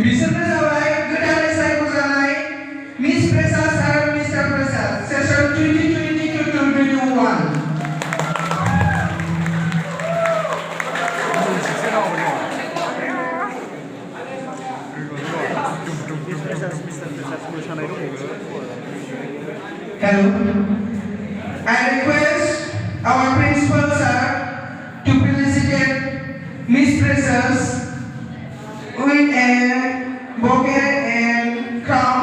बिसोरनो जाबाय गोदानै सायख'जानाय मिस प्रेसास आरो mister प्रेसास session 2020-2021 Hello. I request our principal sir to felicitate Miss Precious with a bouquet and crown.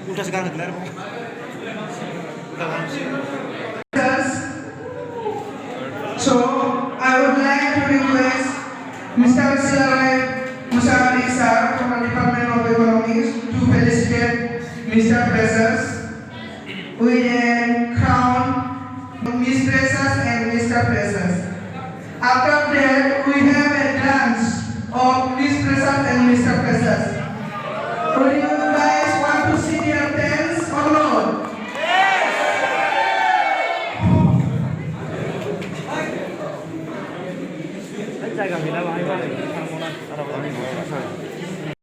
Udah sekarang gelar bu. So I would like to request Mr. Silarai Musawar Isa from the Department of Economics to felicitate Mr. Precious with a crown, Miss Precious and Mr. Precious. After they